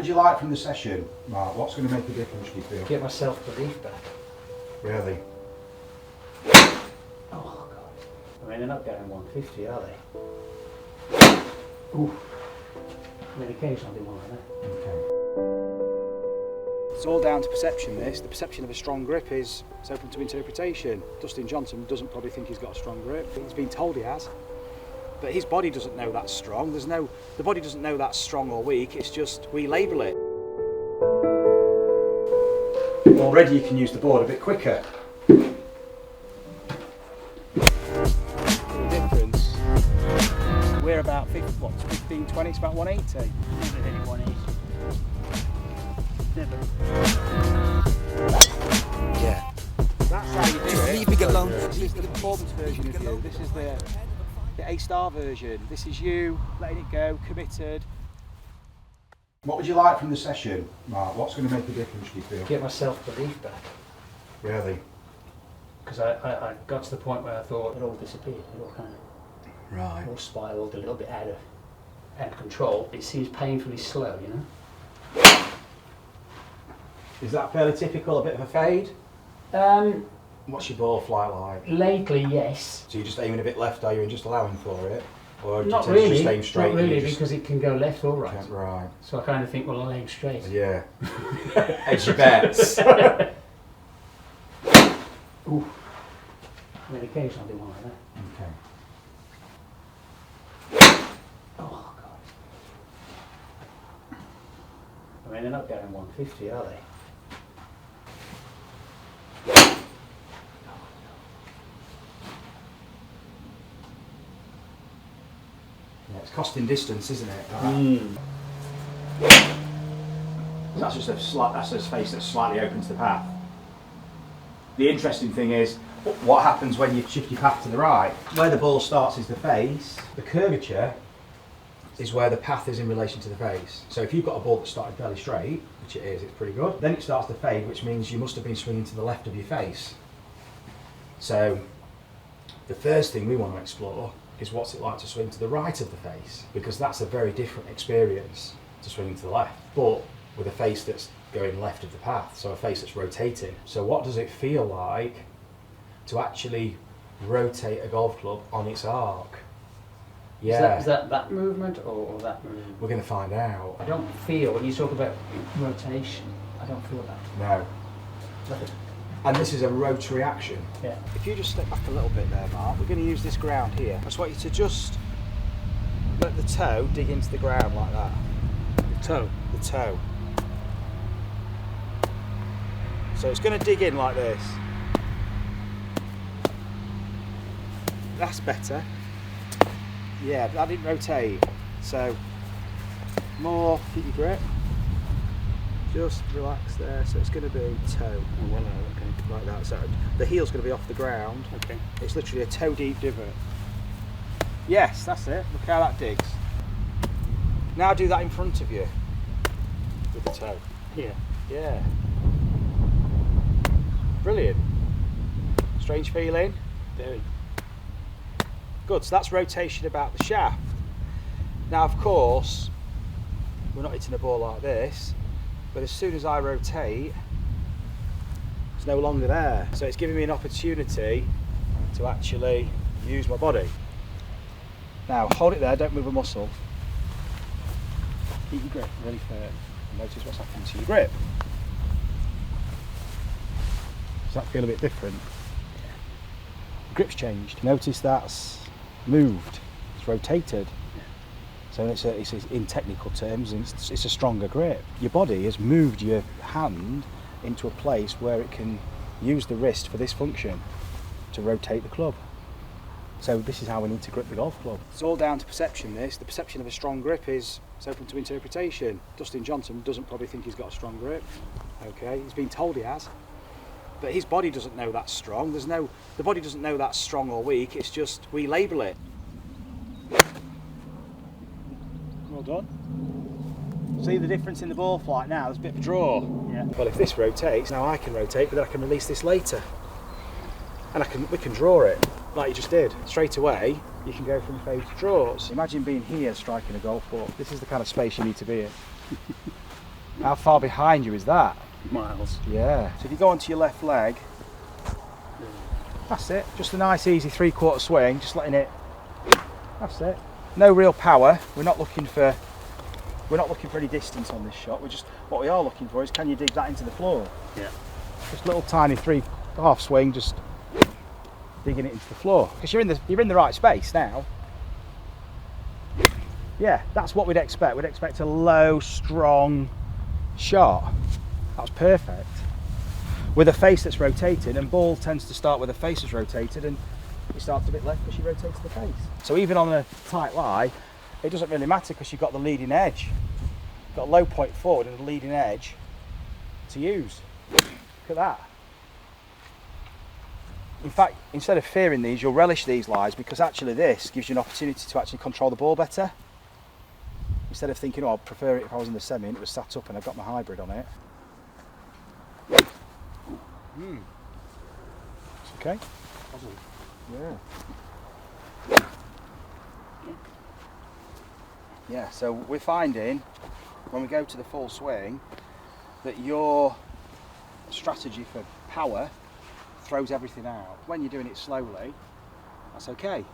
would you like from the session, Mark? What's going to make a difference, do you feel? Get my self-belief back. Really? Oh, God. I mean, they're not going 150, are they? Ooh. I mean, occasionally one like that. Okay. It's all down to perception, this. The perception of a strong grip is open to interpretation. Dustin Johnson doesn't probably think he's got a strong grip. He's been told he has. But his body doesn't know that's strong. The body doesn't know that's strong or weak, it's just we label it. Already you can use the board a bit quicker. The difference, we're about 15, 20, it's about 180. Never hit 180. Never. Yeah. That's how you do it. Leave me alone. This is the performance version of you. This is the A-star version. This is you letting it go, committed. What would you like from the session, Mark? What's going to make a difference, do you feel? Get my self-belief back. Really? Because I got to the point where I thought it all disappeared. It all kind of Right. all spiraled a little bit out of control. It seems painfully slow, you know? Is that fairly typical, a bit of a fade? What's your ball flight like? Lately, yes. So you're just aiming a bit left, are you, and just allowing for it? Or do you Not tend to really, just aim straight? not really, and you just because it can go left or right. Right. So I kind of think, well, I'll aim straight. Yeah. Edge your bets. Ooh. I mean, occasionally I do one like that. Okay. Oh, God. I mean, they're not going 150, are they? Yeah, it's costing distance, isn't it? That's just that's a space that's slightly open to the path. The interesting thing is, what happens when you shift your path to the right? Where the ball starts is the face. The curvature is where the path is in relation to the face. So if you've got a ball that started fairly straight, which it is, it's pretty good, then it starts to fade, which means you must have been swinging to the left of your face. So the first thing we want to explore is what's it like to swing to the right of the face, because that's a very different experience to swinging to the left, but with a face that's going left of the path, so a face that's rotating. So what does it feel like to actually rotate a golf club on its arc? Yeah. Is that movement or that movement? We're going to find out. I don't feel, when you talk about rotation, I don't feel that. No. Nothing. And this is a rotary action. Yeah. If you just step back a little bit there, Mark, we're going to use this ground here. I just want you to just let the toe dig into the ground like that. The toe? The toe. So it's going to dig in like this. That's better. Yeah, but that didn't rotate. So more, keep your grip. Just relax there. So it's going to be toe. Oh, well, okay. Like that. So the heel's going to be off the ground. Okay. It's literally a toe deep divot. Yes, that's it. Look how that digs. Now do that in front of you with the toe. Here. Yeah. Brilliant. Strange feeling? Very. Good, so that's rotation about the shaft. Now of course, we're not hitting a ball like this, but as soon as I rotate, it's no longer there. So it's giving me an opportunity to actually use my body. Now hold it there, don't move a muscle. Keep your grip really firm and notice what's happening to your grip. Does that feel a bit different? Grip's changed. Notice that's moved, it's rotated. So it's in technical terms, it's a stronger grip. Your body has moved your hand into a place where it can use the wrist for this function to rotate the club. So this is how we need to grip the golf club. It's all down to perception, this. The perception of a strong grip is open to interpretation. Dustin Johnson doesn't probably think he's got a strong grip. Okay, he's been told he has. But his body doesn't know that's strong. The body doesn't know that's strong or weak, it's just we label it. Well done. See the difference in the ball flight now? There's a bit of a draw. Yeah. Well, if this rotates, now I can rotate, but then I can release this later. And we can draw it, like you just did. Straight away, you can go from fade to draws. Imagine being here striking a golf ball. This is the kind of space you need to be in. How far behind you is that? Miles. Yeah. So if you go onto your left leg, that's it. Just a nice easy 3/4 swing, just letting it. That's it. No real power. We're not looking for any distance on this shot. What we are looking for is, can you dig that into the floor? Yeah. Just a little tiny 3/2 swing, just digging it into the floor. Because you're in the right space now. Yeah, that's what we'd expect. We'd expect a low, strong shot. That's perfect. With a face that's rotated, and ball tends to start with a face that's rotated, and it starts a bit left because you rotate the face. So even on a tight lie, it doesn't really matter because you've got the leading edge. You've got a low point forward and a leading edge to use. Look at that. In fact, instead of fearing these, you'll relish these lies, because actually this gives you an opportunity to actually control the ball better. Instead of thinking, oh, I'd prefer it if I was in the semi and it was sat up and I got my hybrid on it. It's okay. Yeah. Yeah, so we're finding when we go to the full swing that your strategy for power throws everything out. When you're doing it slowly, that's okay.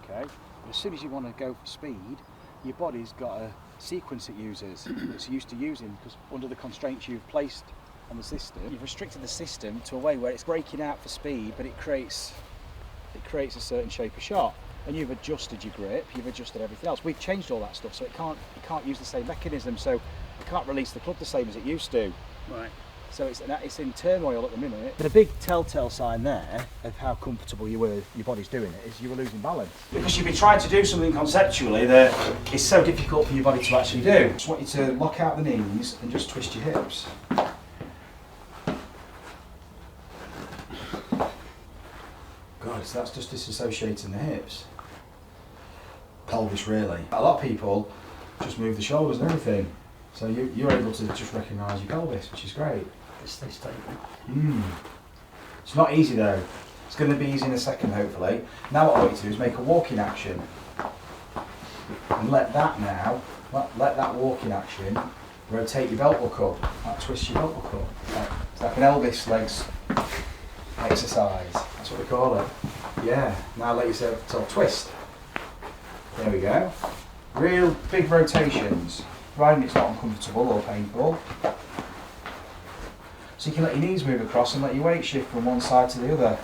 But as soon as you want to go for speed, your body's got a sequence it uses, it's used to using, because under the constraints you've placed on the system, you've restricted the system to a way where it's breaking out for speed, but it creates a certain shape of shot. And you've adjusted your grip, you've adjusted everything else. We've changed all that stuff, so it can't use the same mechanism, so it can't release the club the same as it used to. Right. So it's in turmoil at the minute. But a big telltale sign there of how comfortable your body's doing it is you were losing balance. Because you've been trying to do something conceptually that is so difficult for your body to actually do. I just want you to lock out the knees and just twist your hips. God, so that's just disassociating the hips. Pelvis, really. A lot of people just move the shoulders and everything. So you're able to just recognise your pelvis, which is great. It's this type. It's not easy though. It's going to be easy in a second, hopefully. Now what I want you to do is make a walking action. And let that walking action rotate your belt buckle. Like twist your belt buckle. It's like an Elvis legs exercise. That's what we call it. Yeah. Now let yourself twist. There we go. Real big rotations. Providing it's not uncomfortable or painful. So you can let your knees move across and let your weight shift from one side to the other.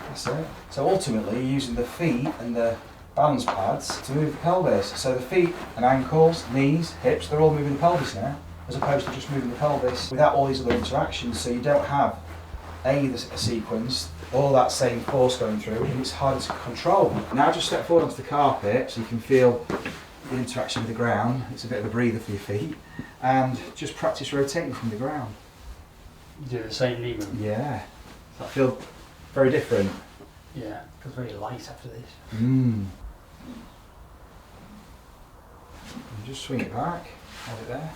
That's it. So ultimately you're using the feet and the balance pads to move the pelvis. So the feet and ankles, knees, hips, they're all moving the pelvis now, as opposed to just moving the pelvis without all these other interactions. So you don't have a sequence, all that same force going through, and it's harder to control. Now just step forward onto the carpet so you can feel the interaction with the ground. It's a bit of a breather for your feet, and just practice rotating from the ground. Do the same knee movement. Yeah. I feel very different. Yeah, it feels very light after this. And just swing it back, hold it there.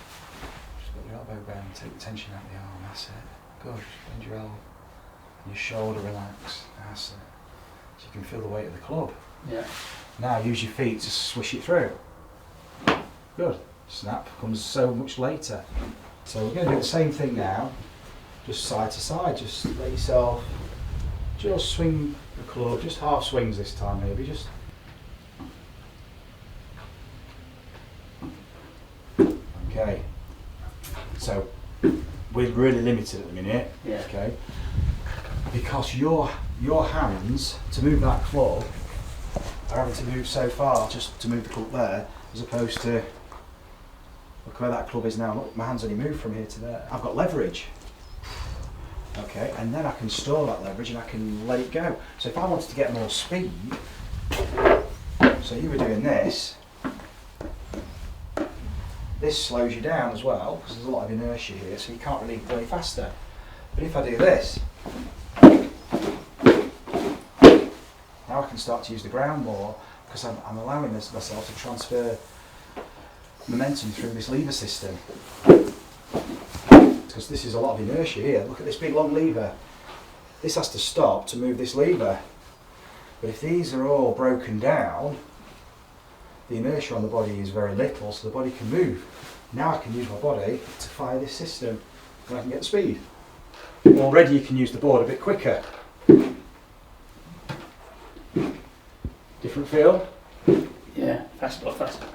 Just let your elbow bend, take the tension out of the arm, that's it. Good, just bend your elbow and your shoulder relax, that's it. So you can feel the weight of the club. Yeah. Now use your feet to swish it through. Good. Snap comes so much later. So we're going to do the same thing now, just side to side. Just let yourself just swing the club, just half swings this time maybe, just. Okay. So we're really limited at the minute. Yeah. Okay. Because your hands to move that club are having to move so far just to move the club there, as opposed to look where that club is now. Look, my hands only move from here to there. I've got leverage. Okay, and then I can store that leverage and I can let it go. So if I wanted to get more speed, so you were doing this slows you down as well, because there's a lot of inertia here, so you can't really go any faster. But if I do this, now I can start to use the ground more, because I'm allowing myself to transfer momentum through this lever system. Because this is a lot of inertia here. Look at this big long lever. This has to stop to move this lever. But if these are all broken down, the inertia on the body is very little, so the body can move Now I can use my body to fire this system and I can get the speed. Already you can use the board a bit quicker. Different feel? Yeah, faster, faster.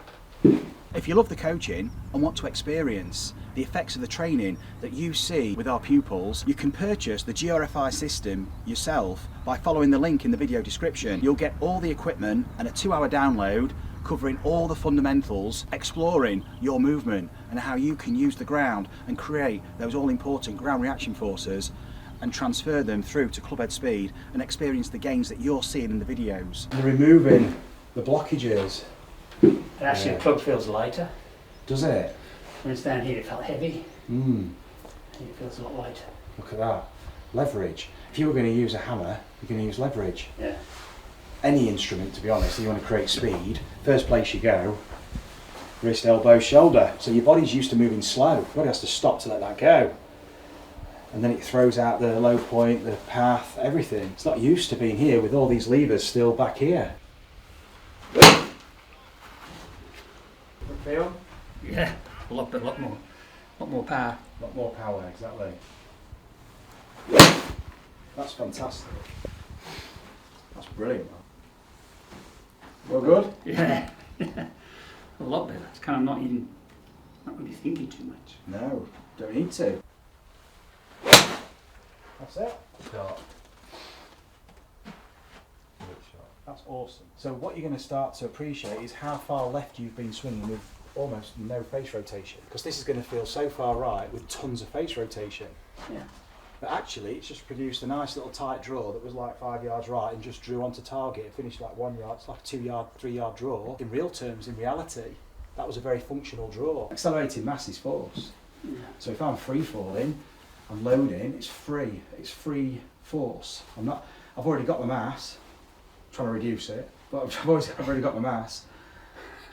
If you love the coaching and want to experience the effects of the training that you see with our pupils, you can purchase the GRFI system yourself by following the link in the video description. You'll get all the equipment and a 2-hour download covering all the fundamentals, exploring your movement and how you can use the ground and create those all-important ground reaction forces and transfer them through to clubhead speed and experience the gains that you're seeing in the videos. And removing the blockages. And actually the plug feels lighter. Does it? When it's down here it felt heavy. Mm. It feels a lot lighter. Look at that. Leverage. If you were going to use a hammer, you're going to use leverage. Yeah. Any instrument, to be honest, you want to create speed, first place you go, wrist, elbow, shoulder. So your body's used to moving slow. Your body has to stop to let that go. And then it throws out the low point, the path, everything. It's not used to being here with all these levers still back here. Feel? Yeah, a lot more power. A lot more power, exactly. That's fantastic. That's brilliant. Well, good? Yeah. A lot better. It's kind of not really thinking too much. No, don't need to. That's it. Shot. That's awesome. So what you're going to start to appreciate is how far left you've been swinging with almost no face rotation, because this is going to feel so far right with tons of face rotation. Yeah. But actually it's just produced a nice little tight draw that was like 5 yards right and just drew onto target and finished like 1 yard. It's like a 2 yard, 3 yard draw. In real terms, in reality, that was a very functional draw. Accelerated mass is force. Yeah. So if I'm free falling, I'm loading, it's free force. I've already got the mass, I'm trying to reduce it, but I've already got my mass,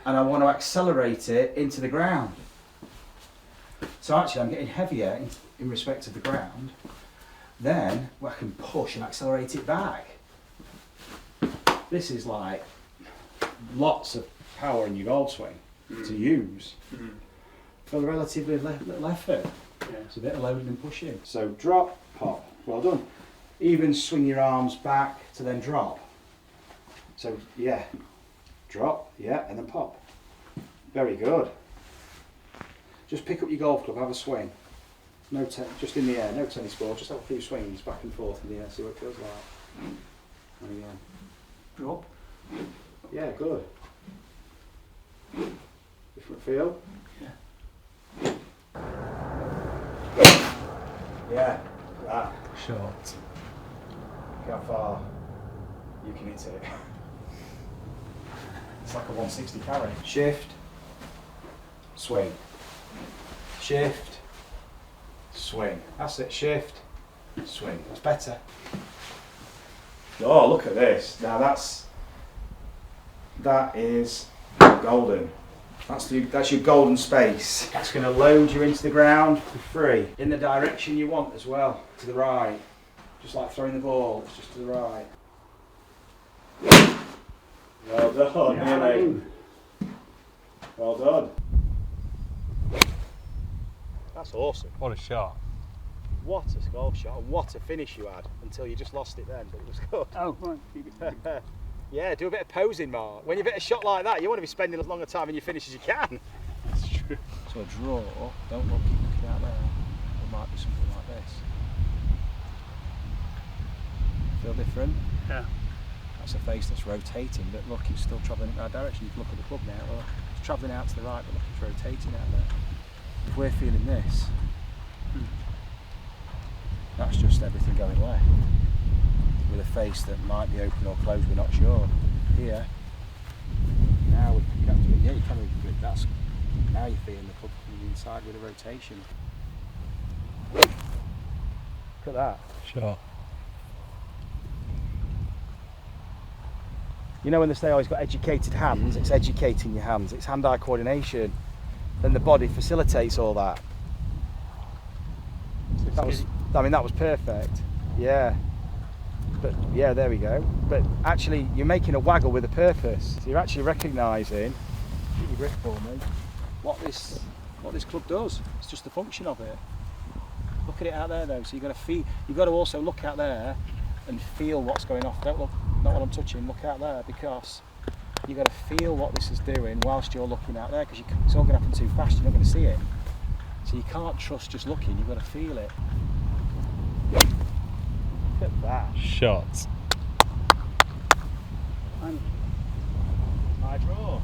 and I want to accelerate it into the ground. So actually I'm getting heavier in respect of the ground, then I can push and accelerate it back. This is like lots of power in your gold swing to use for relatively little effort. Yeah. It's a bit of loading and pushing. So drop, pop, well done. Even swing your arms back to then drop. So yeah, drop, yeah, and then pop. Very good. Just pick up your golf club, have a swing. No, just in the air, no tennis ball, just have a few swings back and forth in the air, see what it feels like. And again. Drop. Yeah, good. Different feel? Yeah. Yeah, that. Short. Look how far you can hit it. It's like a 160 carry. Shift, swing. Shift, swing. That's it, shift, swing. That's better. Oh, look at this. Now that is golden. That's your golden space. That's going to load you into the ground for free. In the direction you want as well, to the right. Just like throwing the ball, it's just to the right. Well done, nearly. Well done. That's awesome. What a shot. What a golf shot and what a finish you had until you just lost it then, but it was good. Oh, right. Yeah, do a bit of posing, Mark. When you hit a shot like that, you want to be spending as long a time in your finish as you can. That's true. So a draw, don't look, keep looking out there. It might be something like this. Feel different? Yeah. That's a face that's rotating, but look, it's still travelling in that direction. You can look at the club now, look, it's travelling out to the right, but look, it's rotating out there. If we're feeling this, that's just everything going left. With a face that might be open or closed, we're not sure. Here, now we can come to it. Yeah, you can move it. That's now you're feeling the club coming inside with a rotation. Look at that. Short. You know when they say, oh, he's got educated hands, it's educating your hands, it's hand-eye coordination. Then the body facilitates all that. That was perfect. Yeah. But yeah, there we go. But actually, you're making a waggle with a purpose. So you're actually recognising, get your grip for me, what this what this club does. It's just the function of it. Look at it out there though, so you've got to feel, you've got to also look out there and feel what's going off. Don't look, not what I'm touching, look out there, because you've got to feel what this is doing whilst you're looking out there, because it's all going to happen too fast, you're not going to see it. So you can't trust just looking, you've got to feel it. Look at that. Shots. High draw.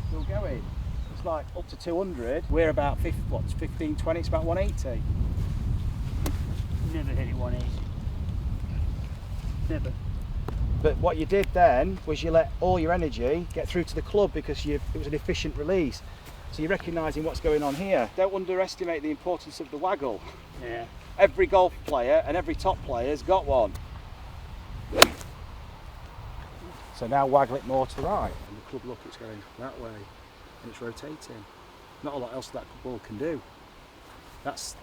Still going. It's like up to 200. We're about 15, 20, it's about 180. Never hit it 180. Never. But what you did then was you let all your energy get through to the club because it was an efficient release. So you're recognising what's going on here. Don't underestimate the importance of the waggle. Yeah. Every golf player and every top player's got one. So now waggle it more to the right. And the club, look, it's going that way and it's rotating. Not a lot else that ball can do. That's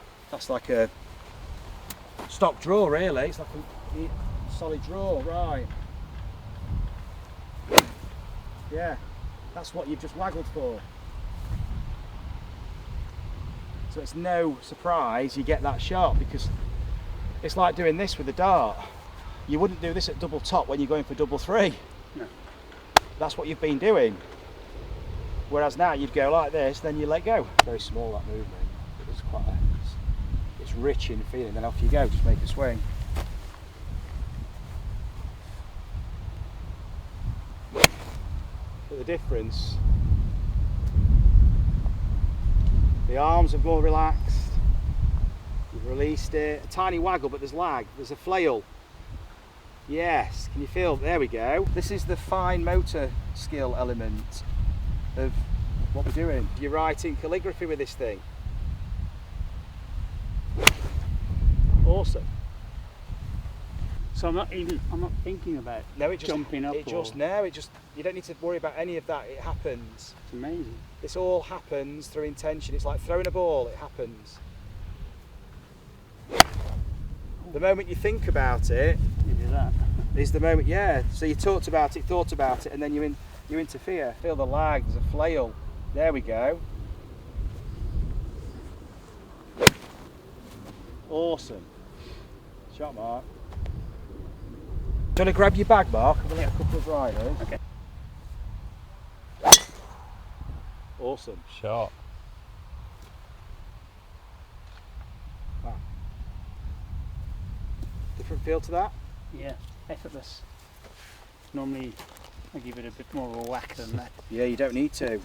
like a stock draw really. It's like a solid draw, right. Yeah, that's what you've just waggled for. So it's no surprise you get that shot, because it's like doing this with the dart. You wouldn't do this at double top when you're going for double three. No. That's what you've been doing. Whereas now you'd go like this, then you let go. Very small, that movement. It's quite it's rich in feeling. Then off you go, just make a swing. But the difference, the arms are more relaxed, you've released it, a tiny waggle but there's lag, there's a flail. Yes, can you feel, there we go. This is the fine motor skill element of what we're doing. You're writing calligraphy with this thing. Awesome. So I'm not thinking about jumping up. You don't need to worry about any of that, it happens. It's amazing. This all happens through intention. It's like throwing a ball, it happens. The moment you think about it, You do that. is the moment, yeah. So you talked about it, thought about it, and then you interfere. Feel the lag, there's a flail. There we go. Awesome. Shot, Mark. Do you want to grab your bag, Mark? I'm going to get a couple of riders. Okay. Awesome. Shot. Wow. Different feel to that? Yeah, effortless. Normally I give it a bit more of a whack than that. Yeah, you don't need to.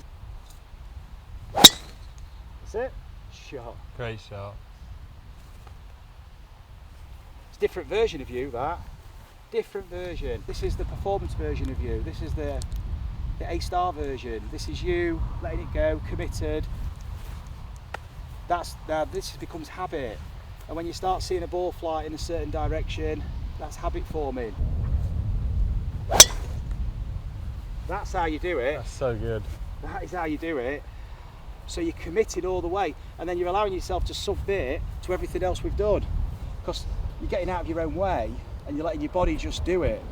That's it. Shot. Great shot. It's a different version of you, that. Different version. This is the performance version of you. This is the A-star version. This is you letting it go, committed. Now this becomes habit. And when you start seeing a ball fly in a certain direction, that's habit forming. That's how you do it. That's so good. That is how you do it. So you're committed all the way, and then you're allowing yourself to submit to everything else we've done, because you're getting out of your own way and you're letting your body just do it.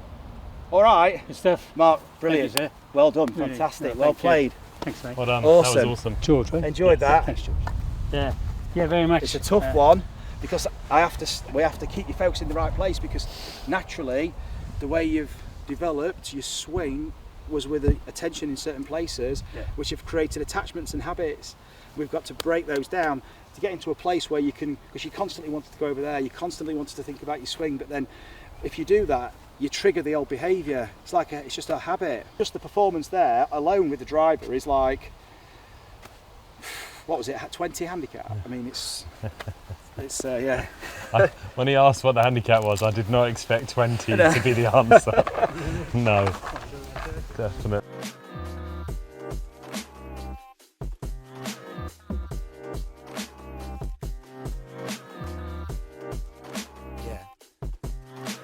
All right. Good stuff. Mark, brilliant. Thank you, sir. Well done, Really. fantastic, No, well thank you. played. Thanks, mate. Well done. Awesome. That was awesome. George, right? Enjoyed that. Thanks, George. Yeah, very much. It's a tough one, because we have to keep your focus in the right place, because naturally the way you've developed your swing was with attention in certain places, Yeah. which have created attachments and habits. We've got to break those down to get into a place where you can, because you constantly wanted to go over there, you constantly wanted to think about your swing, but then if you do that, you trigger the old behaviour. It's just a habit. Just the performance there alone with the driver is like, what was it, 20 handicap? I mean, it's yeah. When he asked what the handicap was, I did not expect 20 to be the answer. No, definitely.